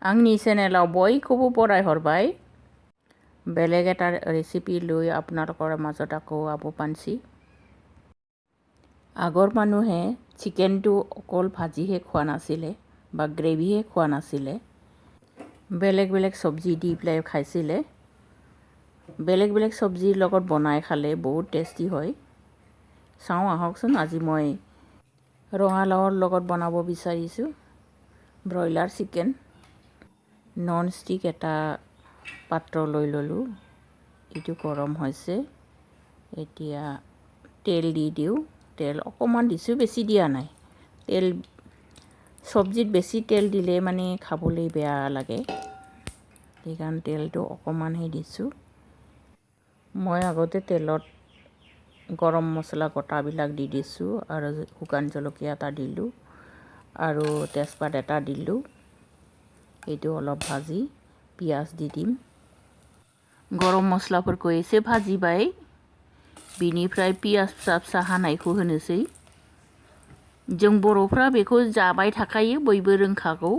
आंनि चेनेलाव बयखौबो बरायहरबाय बेलेग এটা ৰেচিপি লৈ আপোনালোকৰ মাজত আকৌ আবু পাঞ্চি আগৰ মানুহে চিকেনটো অকল ভাজিহে খোৱা নাছিলে বা গ্ৰেভিহে খোৱা নাছিলে বেলেগ বেলেগ চব্জি দি পেলাই খাইছিলে বেলেগ বেলেগ চব্জিৰ লগত বনাই খালে বহুত টেষ্টি হয় চাওঁ আহকচোন আজি মই ৰঙালাওৰ লগত বনাব বিচাৰিছোঁ ব্ৰইলাৰ চিকেন নন ষ্টিক এটা পাত্ৰ লৈ ললোঁ এইটো গৰম হৈছে এতিয়া তেল দি দিওঁ তেল অকমান দিছোঁ বেছি দিয়া নাই তেল চব্জিত বেছি তেল দিলে মানে খাবলৈ বেয়া লাগে সেইকাৰণে তেলটো অকমানহে দিছোঁ মই আগতে তেলত গৰম মছলা গোটাবিলাক দি দিছোঁ আৰু শুকান জলকীয়া এটা দিলোঁ আৰু তেজপাত এটা দিলোঁ এইটো অলপ ভাজি পিঁয়াজ দি দিম गरम मस्लाफोरखौ एसे भाजिबाय बिनिफ्राय पियाज फिसा फिसा हानायखौ होनोसै जों बर'फ्रा बेखौ जाबाय थाखायो बयबो रोंखागौ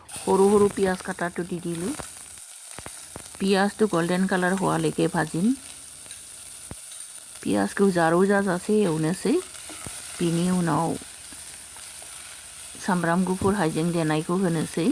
সৰু সৰু পিয়াজ কাটাটো দি দিলোঁ পিয়াজটো গোল্ডেন কালাৰ হোৱালৈকে ভাজিম পিয়াজखौ জাरौ जाजासे एवनोसै बिनि उनाव सामब्राम गुफुर हाइजें देनायखौ होनोसै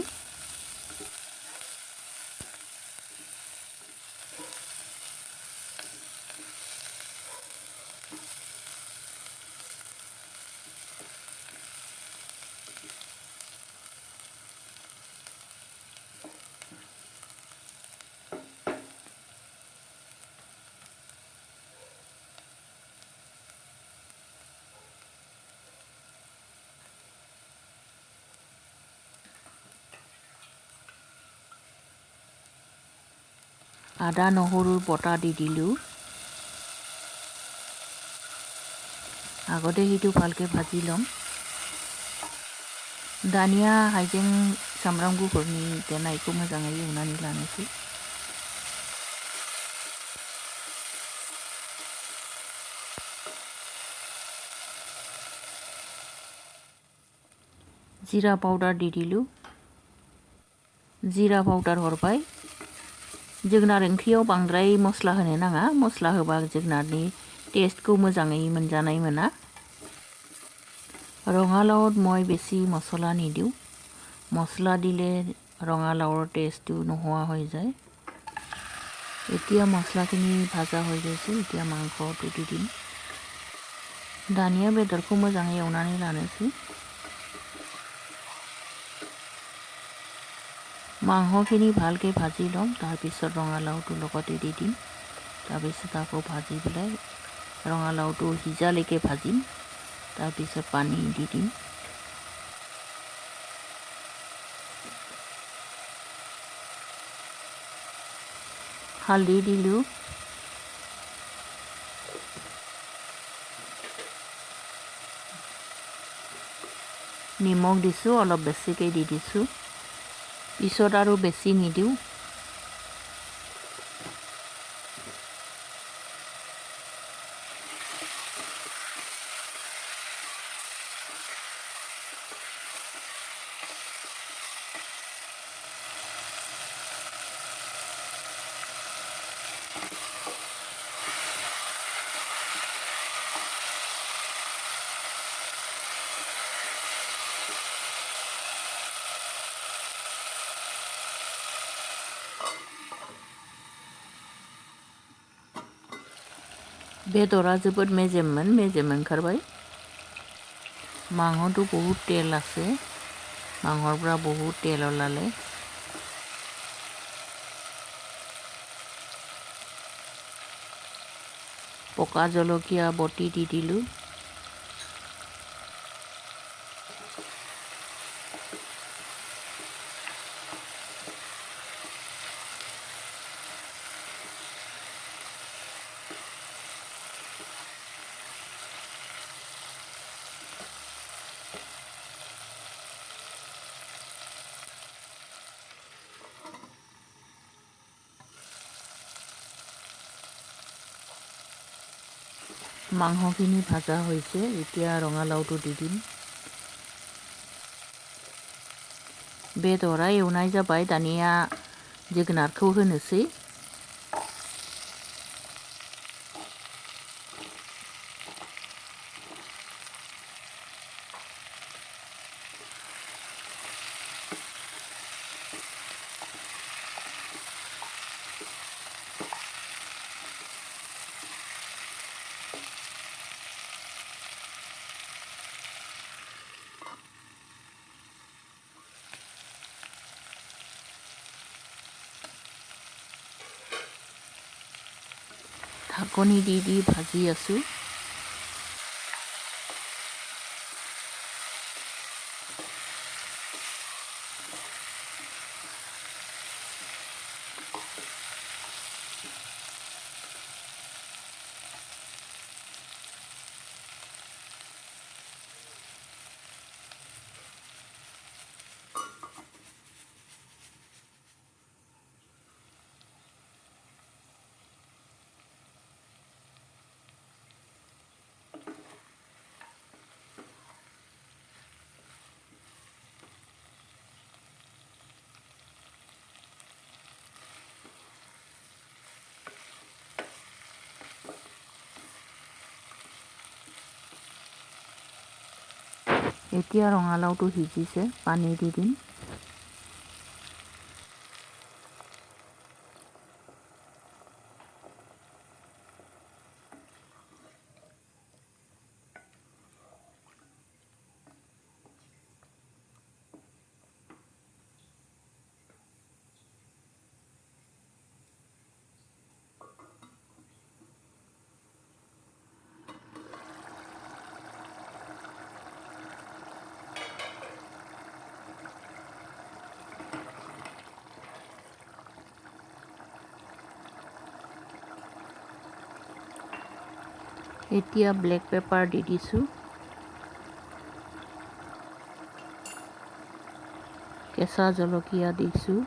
আদা নহৰুৰ বটা দি দিলোঁ আগতে সেইটো ভালকৈ ভাজি ল'ম दानिया हाइजें सामब्राम गुफुरनि देनायखौ मोजाङै एवनानै लानोसै जिरा पाउडार দি দিলোঁ जिरा पाउडार हरबाय जोगोनार ओंख्रियाव बांद्राय मस्ला होनो नाङा मस्ला होबा जोगोनारनि टेस्टखौ मोजाङै मोनजानाय मोना ৰঙালাওত মই বেছি মছলা নিদিওঁ মছলা দিলে ৰঙালাওৰ টেষ্টটো নোহোৱা হৈ যায় এতিয়া মছলাখিনি ভাজা হৈ গৈছে এতিয়া মাংসটো দি দিম দানিয়া বেদৰखौ मोजाङै एवनानै लानोसै মাংসখিনি ভালকৈ ভাজি ল'ম তাৰপিছত ৰঙালাওটো লগতে দি দিম তাৰপিছত আকৌ ভাজি পেলাই ৰঙালাওটো সিজালৈকে ভাজিম তাৰপিছত পানী দি দিম হালধি দিলোঁ নিমখ দিছোঁ অলপ বেছিকৈ দি দিছোঁ পিছত আৰু বেছি নিদিওঁ बेदरा जोबोद मेजेम ओंखारबाय मांहতো বহুত তেল আছে মাংহৰ পৰা বহুত তেল ওলালে পকা জলকীয়া বটি দি দিলোঁ মাংসখিনি ভাজা হৈছে এতিয়া ৰঙালাওটো দি দিম बेदरा एवनाय जाबाय, दानिया जोगोनारखौ होनोसै। ঢাকনি দি ভাজি আছোঁ। এতিয়া ৰঙালাওটো সিজিছে, পানী দি দিম। এতিয়া ব্লেক পেপাৰ দি দিছোঁ। কেঁচা জলকীয়া দিছোঁ।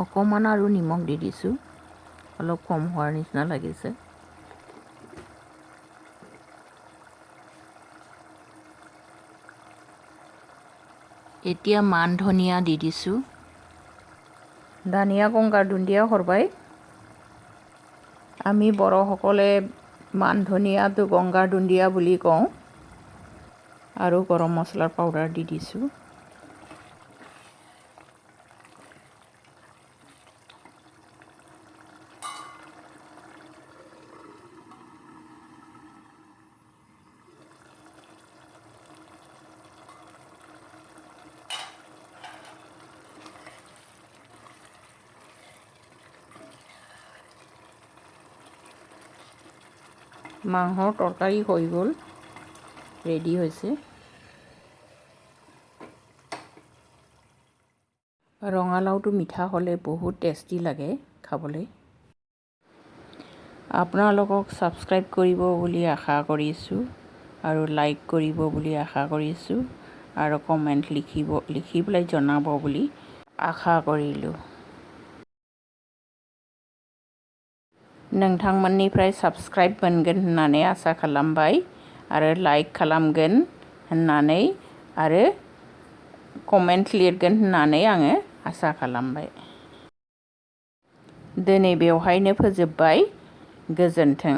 অকণমান আৰু নিমখ দি দিছোঁ, অলপ কম হোৱাৰ নিচিনা লাগিছে। এতিয়া মান ধনিয়া দি দিছোঁ। ধনিয়া গংগাৰ দুন্দিয়া হৰবাই। আমি বড়োসকলে মান ধনিয়াটো গংগাৰ দুন্দিয়া বুলি কওঁ। আৰু গৰম মছলাৰ পাউডাৰ দি দিছোঁ। মাংসৰ তৰকাৰী হৈ গ'ল, ৰেডি হৈছে। ৰঙালাওটো মিঠা হ'লে বহুত টেষ্টি লাগে খাবলৈ। আপোনালোকক ছাবস্ক্ৰাইব কৰিব বুলি আশা কৰিছোঁ আৰু লাইক কৰিব বুলি আশা কৰিছোঁ আৰু কমেণ্ট লিখি পেলাই জনাব বুলি आखा करिलु। नोंथांमोननिफ्राय साबस्क्राइब मोनगोन होननानै आसा खालामबाय आरो लाइक खालामगोन होननानै आरो कमेन्ट लिरगोन होननानै आङो आसा खालामबाय। दिनै बेवहायनो फोजोबबाय। गोजोन्थों।